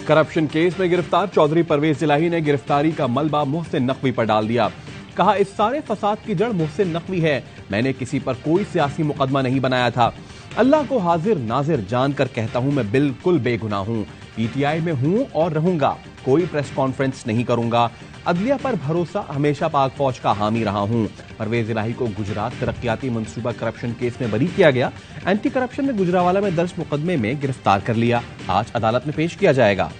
Corruption case में गिरफ्तार चौधरी परवेज इलाही ने गिरफ्तारी का मलबा मोहसिन नकवी पर डाल दिया। कहा, इस सारे फसाद की जड़ मोहसिन नकवी है। मैंने किसी पर कोई सियासी मुकदमा नहीं बनाया था। अल्लाह को हाजिर नाजिर जानकर कहता हूं, मैं बिल्कुल बेगुनाह हूं। पीटीआई में हूं और रहूंगा। कोई प्रेस कॉन्फ्रेंस नहीं करूंगा। अदलिया पर भरोसा, हमेशा पाक फौज का हामी रहा हूं। परवेज इलाही को गुजरात तरक्याती मंसूबा करप्शन केस में बरी किया गया। एंटी करप्शन में गुजरावाला में दर्ज मुकदमे में गिरफ्तार कर लिया। आज अदालत में पेश किया जाएगा।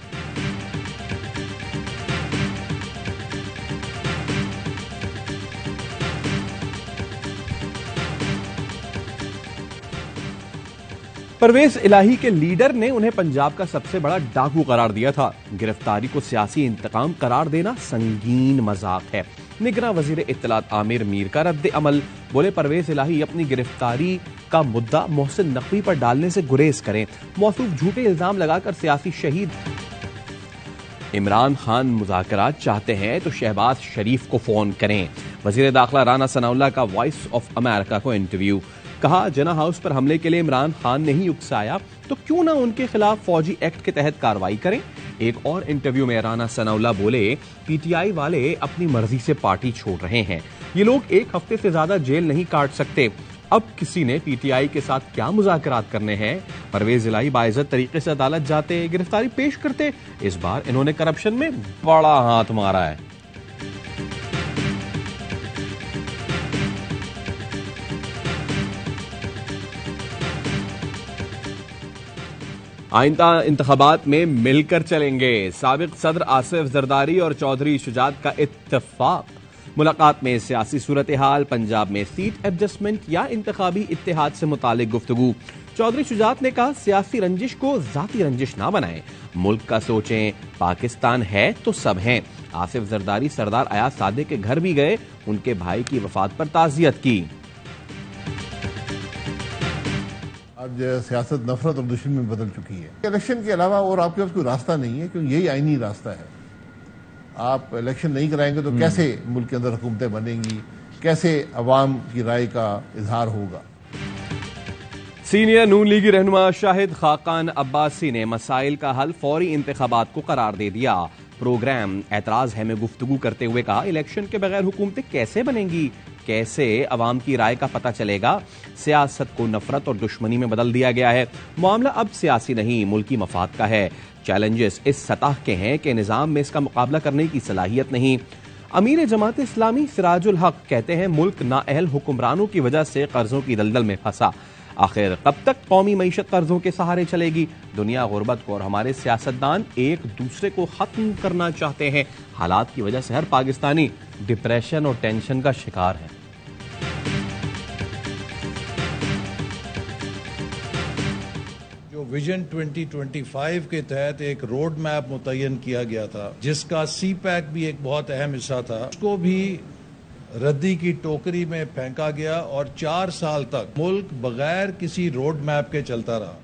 परवेज इलाही के लीडर ने उन्हें पंजाब का सबसे बड़ा डाकू करार दिया था। गिरफ्तारी को सियासी इंतकाम करार देना संगीन मजाक है। निगरां वजीर इत्तलात आमिर मीर का रद्द अमल। बोले, परवेज इलाही अपनी गिरफ्तारी का मुद्दा मोहसिन नकवी पर डालने से गुरेज करें। मौसूफ झूठे इल्जाम लगाकर सियासी शहीद। इमरान खान मुज़ाकरात चाहते हैं तो शहबाज शरीफ को फोन करें। वजीर दाखिला राना सनाउल्लाह का वॉइस ऑफ अमेरिका को इंटरव्यू। कहा, जना हाउस पर हमले के लिए इमरान खान ने ही उकसाया तो क्यों ना उनके खिलाफ फौजी एक्ट के तहत कार्रवाई करें। एक और इंटरव्यू में राना सनाउल्लाह बोले, पीटीआई वाले अपनी मर्जी से पार्टी छोड़ रहे हैं। ये लोग एक हफ्ते से ज्यादा जेल नहीं काट सकते। अब किसी ने पीटीआई के साथ क्या मुज़ाकरात करने हैं। परवेज इलाही बाइज्जत तरीके से अदालत जाते, गिरफ्तारी पेश करते। इस बार इन्होंने करप्शन में बड़ा हाथ मारा है। आइंदा इंतखाबात में मिलकर चलेंगे। साबिक सदर आसिफ जरदारी और चौधरी शुजात का इत्तेफाक। मुलाकात में सियासी सूरत हाल, पंजाब में सीट एडजस्टमेंट या इंतखाबी इत्तेहाद से मुतालिक गुफ्तगू। चौधरी शुजात ने कहा, सियासी रंजिश को जाती रंजिश ना बनाएं, मुल्क का सोचें। पाकिस्तान है तो सब हैं। आसिफ जरदारी सरदार अयाज सादे के घर भी गए, उनके भाई की वफात पर ताज़ियत की। आज सियासत नफरत और दुश्मनी में बदल चुकी है। इलेक्शन के अलावा और आपके पास कोई रास्ता नहीं है, क्योंकि यही आईनी रास्ता है। आप इलेक्शन नहीं कराएंगे तो कैसे मुल्क के अंदर हुकूमतें बनेंगी, कैसे अवाम की राय का इजहार होगा। सीनियर नून लीगी रहनुमा शाहिद खाकान अब्बासी ने मसाइल का हल फौरी इंतखाबात को करार दे दिया। प्रोग्राम एतराज है में गुफ्तगू करते हुए कहा, इलेक्शन के बगैर हुकूमतें कैसे बनेंगी, कैसे अवाम की राय का पता चलेगा। सियासत को नफरत और दुश्मनी में बदल दिया गया है। मामला अब सियासी नहीं, मुल्की मफाद का है। चैलेंजेस इस सतह के हैं कि निजाम में इसका मुकाबला करने की सलाहियत नहीं। अमीर जमात इस्लामी सिराजुल हक कहते हैं, मुल्क नाअहल हुक्मरानों की वजह से कर्जों की दलदल में फंसा। आखिर कब तक कौमी मईशत कर्जों के सहारे चलेगी। दुनिया गुर्बत को और हमारे सियासतदान एक दूसरे को खत्म करना चाहते हैं। हालात की वजह से हर पाकिस्तानी डिप्रेशन और टेंशन का शिकार है। जो विजन 2025 के तहत एक रोड मैप मुतय्यन किया गया था, जिसका सीपैक भी एक बहुत अहम हिस्सा था, उसको भी रद्दी की टोकरी में फेंका गया और 4 साल तक मुल्क बगैर किसी रोड मैप के चलता रहा।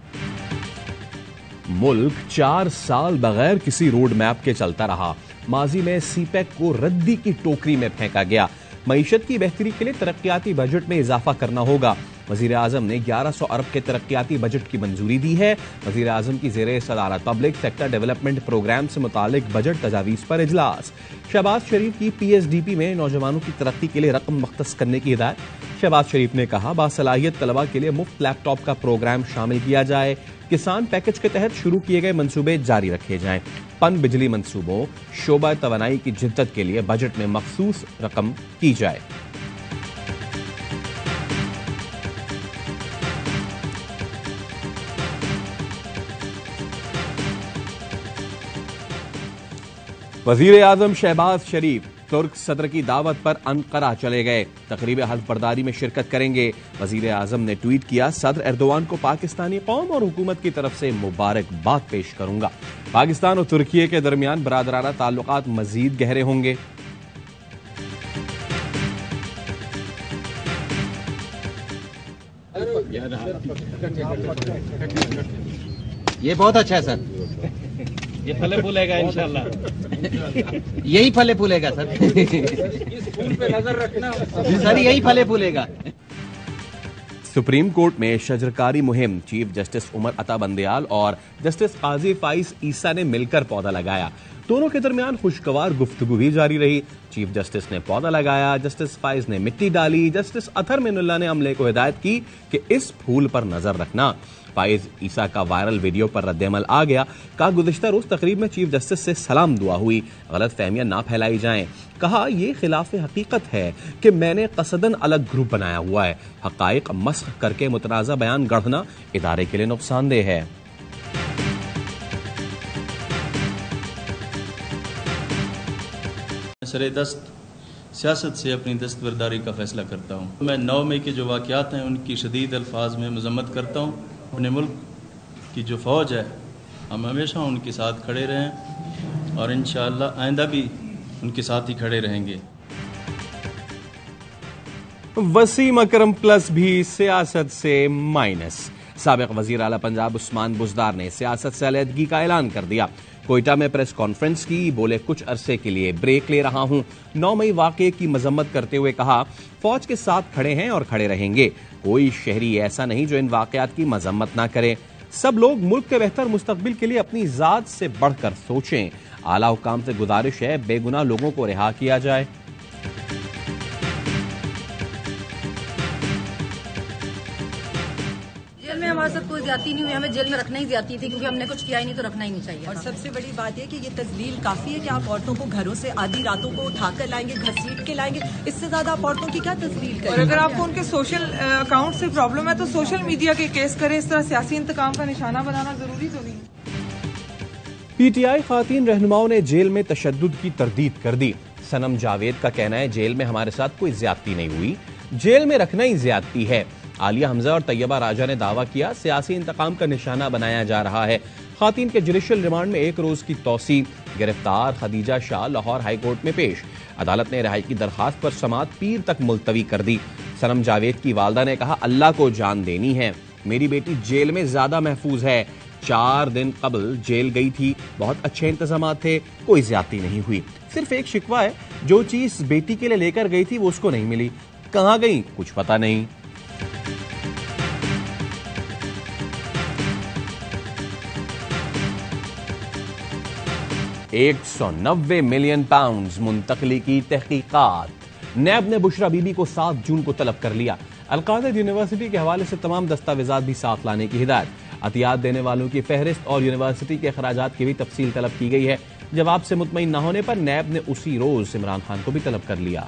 मुल्क 4 साल बगैर किसी रोड मैप के चलता रहा। माजी में सीपैक को रद्दी की टोकरी में फेंका गया। मईशत की बेहतरी के लिए तरक्याती बजट में इजाफा करना होगा। वजीर आजम ने 1100 अरब के तरक्याती बजट की मंजूरी दी है। वजीर आजम की ज़ेरे सदारत पब्लिक सेक्टर डेवलपमेंट प्रोग्राम से मुतालिक बजट तजावीज़ पर इजलास। शहबाज शरीफ की PSDP में नौजवानों की तरक्की के लिए रकम मख्तस करने की हिदायत। शहबाज शरीफ ने कहा, बासलाहियत तलबा के लिए मुफ्त लैपटॉप का प्रोग्राम शामिल किया जाए। किसान पैकेज के तहत शुरू किए गए मंसूबे जारी रखे जाएं। पन बिजली मंसूबों, शोबा तवानाई की जिद्दत के लिए बजट में मखसूस रकम की जाए। वजीर आजम शहबाज शरीफ तुर्क सदर की दावत पर अंकारा चले गए। तकरीब हल्फ बर्दारी में शिरकत करेंगे। वजीर आजम ने ट्वीट किया, सदर एर्दोआन को पाकिस्तानी कौम और हुकूमत की तरफ से मुबारकबाद पेश करूंगा। पाकिस्तान और तुर्की के दरमियान बरादराना ताल्लुकात मजीद गहरे होंगे। ये बहुत अच्छा है सर, ये फले फूलेगा इंशाल्लाह। यही फले फूलेगा सर। इस फूल पे नजर रखना सर, यही फले फूलेगा। सुप्रीम कोर्ट में शजरकारी मुहिम, चीफ जस्टिस उमर अता बंदयाल और जस्टिस काजी फाइज ईसा ने मिलकर पौधा लगाया। दोनों के दरमियान खुशगवार गुफ्तगू भी जारी रही। चीफ जस्टिस ने पौधा लगाया, जस्टिस फाइज ने मिट्टी डाली। जस्टिस अतहर मिनुल्लाह ने अमले को हिदायत की कि इस फूल पर नजर रखना। फाइज ईसा का वायरल वीडियो पर रद्देमल आ गया। कहा, गुज़िश्ता रोज तकरीब में चीफ जस्टिस से सलाम दुआ हुई, गलत फहमियां ना फैलाई जाएं। कहा, यह खिलाफ हकीकत है कि मैंने कसदन अलग ग्रुप बनाया हुआ है। हकाइक मस्ख करके मुतनाज़ा बयान गढ़ना इदारे के लिए नुकसानदेह है। सरेदस्त सियासत से अपनी दस्तबरदारी का फैसला करता हूँ। मैं 9 मई के जो वाक़यात हैं उनकी शदीद अल्फाज में मजम्मत करता हूँ। अपने मुल्क की जो फ़ौज है, हम हमेशा उनके साथ खड़े रहें और इंशाअल्लाह आइंदा भी उनके साथ ही खड़े रहेंगे। वसीम अकरम प्लस भी सियासत से माइनस। साबिक वजीर आला पंजाब उस्मान बुज़दार ने सियासत से अलहदगी का ऐलान कर दिया। कोयटा में प्रेस कॉन्फ्रेंस की, बोले कुछ अरसे के लिए ब्रेक ले रहा हूं। 9 मई वाक़े की मजम्मत करते हुए कहा, फौज के साथ खड़े हैं और खड़े रहेंगे। कोई शहरी ऐसा नहीं जो इन वाक़यात की मजम्मत ना करे। सब लोग मुल्क के बेहतर मुस्तकबिल के लिए अपनी जात से बढ़कर सोचें। आला हुकाम से गुजारिश है, बेगुनाह लोगों को रिहा किया जाए। हमारे साथ कोई ज्यादती नहीं हुई, हमें जेल में रखना ही ज्यादती थी क्योंकि हमने कुछ किया ही नहीं तो रखना ही नहीं चाहिए। और सबसे बड़ी बात यह कि ये तजलील काफी है कि आप औरतों को घरों से आधी रातों को उठाकर लाएंगे, घसीट के लाएंगे। इससे ज्यादा आप औरतों की क्या तजलील करें? और अगर आपको उनके सोशल अकाउंट से प्रॉब्लम है तो सोशल मीडिया के केस करें। इस तरह सियासी इंतकाम का निशाना बनाना जरूरी तो नहीं। पीटीआई खातीन रहनुमाओं ने जेल में तशद्दुद की तरदीद कर दी। सनम जावेद का कहना है, जेल में हमारे साथ कोई ज्यादती नहीं हुई, जेल में रखना ही ज्यादती है। आलिया हमजा और तैयबा राजा ने दावा किया, सियासी इंतकाम का निशाना बनाया जा रहा है। खातीन के जुडिशल रिमांड में 1 रोज की तौसी। गिरफ्तार खदीजा शाह लाहौर हाई कोर्ट में पेश। अदालत ने रिहाई की दरखास्त पर समाअत पीर तक मुलतवी कर दी। सनम जावेद की वालदा ने कहा, अल्लाह को जान देनी है, मेरी बेटी जेल में ज्यादा महफूज है। 4 दिन कबल जेल गई थी, बहुत अच्छे इंतजाम थे, कोई ज्यादती नहीं हुई। सिर्फ एक शिकवा है, जो चीज बेटी के लिए लेकर गई थी वो उसको नहीं मिली। कहां गई कुछ पता नहीं। 190 मिलियन पाउंड मुंतकली की तहकीकात। नैब ने बुशरा बीबी को 7 जून को तलब कर लिया। अलकायदा यूनिवर्सिटी के हवाले से तमाम दस्तावेजात भी साथ लाने की हिदायत। अतियात देने वालों की फहरिस्त और यूनिवर्सिटी के अखराजात की भी तफसील तलब की गई है। जवाब से मुतमईन न होने पर नैब ने उसी रोज इमरान खान को भी तलब कर लिया।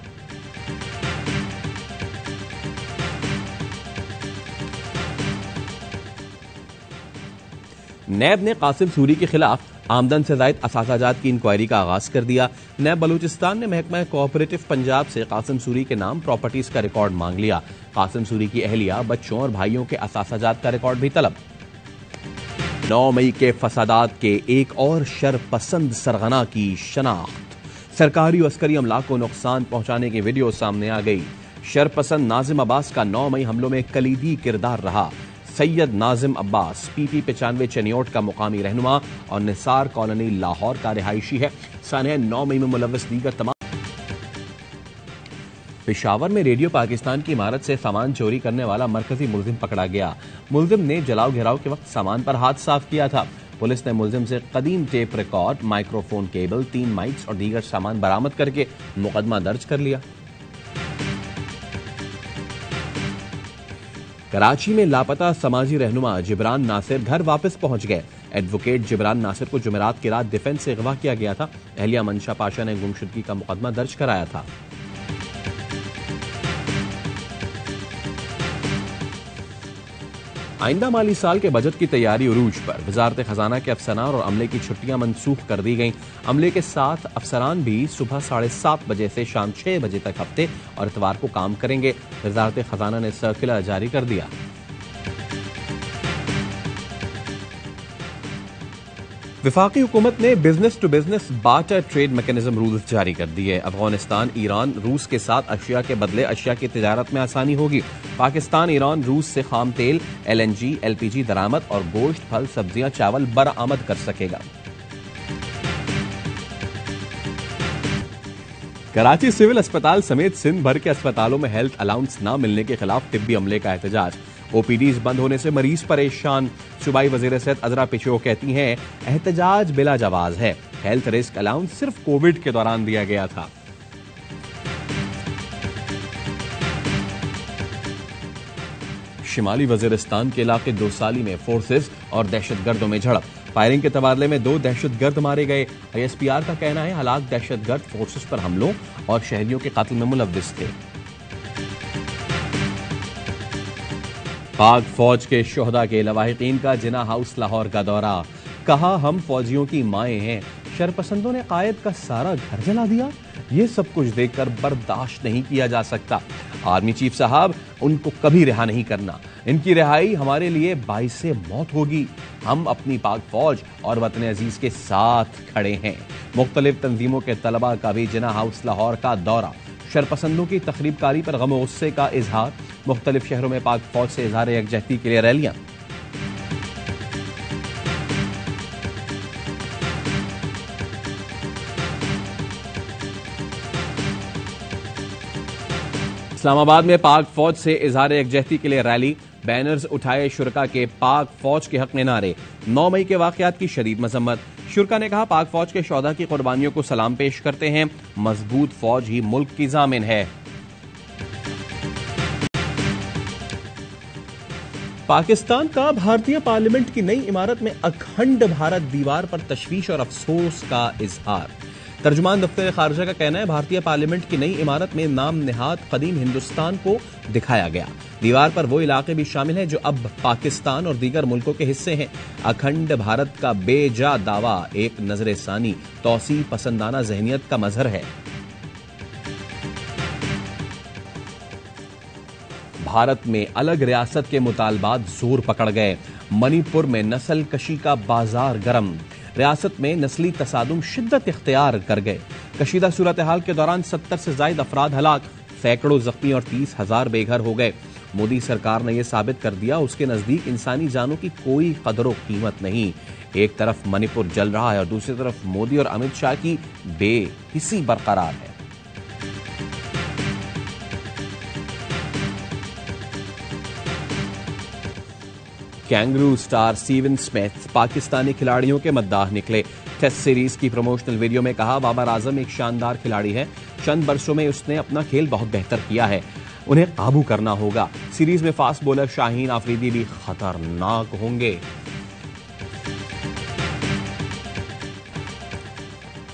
नैब ने कासिम सूरी के खिलाफ आमदन से जायद असासाजात की इंक्वायरी का आगाज कर दिया। नैब बलूचिस्तान ने महकमा कोऑपरेटिव पंजाब से कासिम सूरी के नाम प्रॉपर्टीज का रिकॉर्ड मांग लिया। कासिम सूरी की अहलिया, बच्चों और भाइयों के असासाजात का रिकॉर्ड भी तलब। 9 मई के फसादात के एक और शरपसंद सरगना की शनाख्त। सरकारी और अस्करी अमला को नुकसान पहुंचाने की वीडियो सामने आ गई। शरपसंद नाजिम अब्बास का 9 मई हमलों में कलीदी किरदार रहा। सैयद नाजिम अब्बास PP 95 चनियोट का मुकामी रहनुमा और निसार कॉलोनी लाहौर का रिहायशी है। सानह 9 मई में मुलव्वस दीगर तमाम। पेशावर में रेडियो पाकिस्तान की इमारत से सामान चोरी करने वाला मरकजी मुलजिम पकड़ा गया। मुलजिम ने जलाओ घेराव के वक्त सामान पर हाथ साफ किया था। पुलिस ने मुलजिम से कदीम tape record, microphone cable, 3 mics और दीगर सामान बरामद करके मुकदमा दर्ज कर लिया। कराची में लापता समाजी रहनुमा जिब्रान नासिर घर वापस पहुंच गए। एडवोकेट जिब्रान नासिर को जुमेरात की रात डिफेंस से अगवा किया गया था। अहलिया मंशा पाशा ने गुमशुदगी का मुकदमा दर्ज कराया था। आइंदा माली साल के बजट की तैयारी उरूज पर। वजारत खजाना के अफसरान और अमले की छुट्टियां मनसूख कर दी गईं। अमले के साथ अफसरान भी सुबह 7:30 बजे से शाम 6 बजे तक हफ्ते और इतवार को काम करेंगे। वजारत खजाना ने सर्कुलर जारी कर दिया। वफाकी हुकूमत ने business to business barter trade mechanism rules जारी कर दिए। अफगानिस्तान, ईरान, रूस के साथ अशिया के बदले अशिया की तिजारत में आसानी होगी। पाकिस्तान, ईरान, रूस से खाम तेल, LNG, LPG दरामद और गोश्त, फल, सब्जियां, चावल बरामद कर सकेगा। कराची सिविल अस्पताल समेत सिंध भर के अस्पतालों में हेल्थ अलाउंस न मिलने के खिलाफ तिब्बी अमले का एहतजाज। ओपीडीज बंद होने से मरीज परेशान। सूबाई वजीर सेहत अजरा पिछो कहती हैं एहतजाज बिला जवाज है। हेल्थ रिस्क अलाउंस सिर्फ कोविड के दौरान दिया गया था। शिमाली वजीरिस्तान के इलाके दोसाली में फोर्सेस और दहशतगर्दों में झड़प। फायरिंग के तबादले में 2 दहशतगर्द मारे गए। ISPR का कहना है हलाक दहशतगर्द फोर्सेस पर हमलों और शहरियों के कत्ल में मुलव्विस थे। पाक फौज के शोहदा के लवाहिकीन का जिना हाउस लाहौर का दौरा। कहा हम फौजियों की माएं हैं। शरपसंदों ने कायद का सारा घर जला दिया। ये सब कुछ देखकर बर्दाश्त नहीं किया जा सकता। आर्मी चीफ साहब, उनको कभी रिहा नहीं करना। इनकी रिहाई हमारे लिए बाइस मौत होगी। हम अपनी पाक फौज और वतन अजीज के साथ खड़े हैं। मुख्तलिफ तंजीमों के तलबा का भी जिना हाउस लाहौर का दौरा। शरपसंदों की तकरीबकारी पर गम गुस्से का इजहार। मुख्तलिफ शहरों में पाक फौज से इजहार यकजहती के लिए रैलियां। इस्लामाबाद में पाक फौज से इजहार यकजहती के लिए रैली। बैनर्स उठाए शुरका के पाक फौज के हक में नारे। 9 मई के वाकयात की शदीद मजम्मत। शुरका ने कहा पाक फौज के शौहदा की कुर्बानियों को सलाम पेश करते हैं। मजबूत फौज ही मुल्क की जामिन है। पाकिस्तान का भारतीय पार्लियामेंट की नई इमारत में अखंड भारत दीवार पर तशवीश और अफसोस का इजहार। तर्जुमान दफ्तर खारजा का कहना है भारतीय पार्लियामेंट की नई इमारत में नाम निहाद कदीम हिंदुस्तान को दिखाया गया। दीवार पर वो इलाके भी शामिल हैं जो अब पाकिस्तान और दीगर मुल्कों के हिस्से हैं। अखंड भारत का बेजा दावा एक नजर सानी तौसी पसंदाना जहनियत का मजहर है। भारत में अलग रियासत के मुतालबात जोर पकड़ गए। मणिपुर में नस्ल कशी का बाजार गर्म। रियासत में नस्ली तसादुम शिद्दत इख्तियार कर गए। कशीदा सूरत हाल के दौरान 70 से ज्यादा अफराद हलाक, सैकड़ों जख्मी और 30,000 बेघर हो गए। मोदी सरकार ने यह साबित कर दिया उसके नजदीक इंसानी जानों की कोई कदर कीमत नहीं। एक तरफ मणिपुर जल रहा है और दूसरी तरफ मोदी और अमित शाह की बेहिसी बरकरार है। Kangaroo star Steven Smith Pakistani खिलाड़ियों के मद्दाह निकले। टेस्ट सीरीज की प्रमोशनल वीडियो में कहा बाबर आजम एक शानदार खिलाड़ी है। चंद वर्षों में उसने अपना खेल बहुत बेहतर किया है। उन्हें काबू करना होगा। सीरीज में फास्ट बॉलर शाहीन आफरीदी भी खतरनाक होंगे।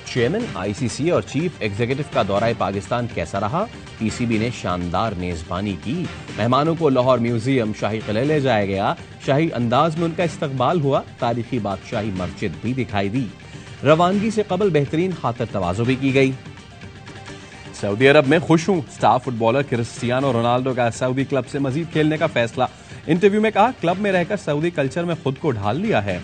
चेयरमैन आईसीसी और चीफ एग्जीक्यूटिव का दौरा पाकिस्तान कैसा रहा? पीसीबी ने शानदार मेजबानी की। मेहमानों को लाहौर म्यूजियम, शाही किले ले जाया गया। शाही अंदाज में उनका इस्तकबाल हुआ। तारीखी बादशाही मस्जिद भी दिखाई दी। रवानगी से कबल बेहतरीन खातिर तवाज़ो भी की गई। सऊदी अरब में खुश हूं। स्टार फुटबॉलर क्रिस्टियानो रोनाल्डो का सऊदी क्लब से मजीद खेलने का फैसला। इंटरव्यू में कहा क्लब में रहकर सऊदी कल्चर में खुद को ढाल लिया है।